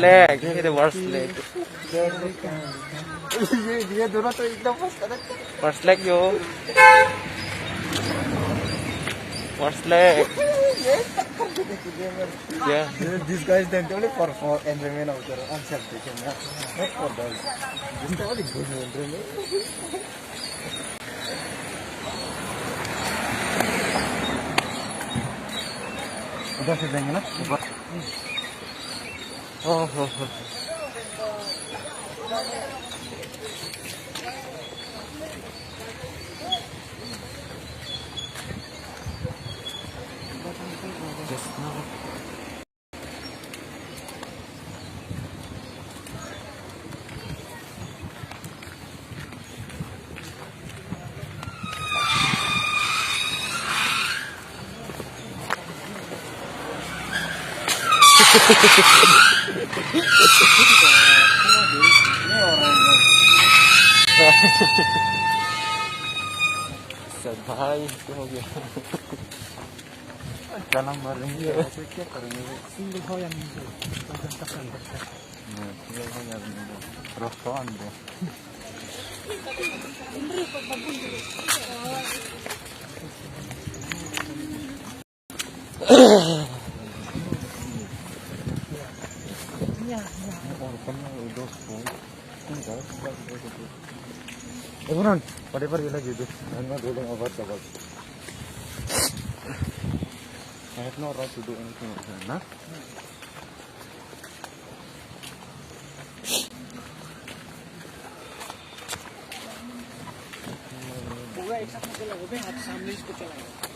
leg, the worst leg. ये दोनों तो एकदम मस्त है। Worst leg yo. Worst leg. Yeah. These guys they only for entertainment out there on celebration, not for those. This is only good entertainment. उधर से देंगे ना ऊपर। Oh. Just now. भाई हो गया चला मर रही है ऐसे क्या करेंगे सिंगल हो या नहीं सिंगल हो या नहीं रोस्टोन दे Everyone, whatever you like, you do. I'm not ruling over the world. I have no right to do anything with him, huh? पूरा एक साथ चला वो भी हाथ सामने इसको चलाएगा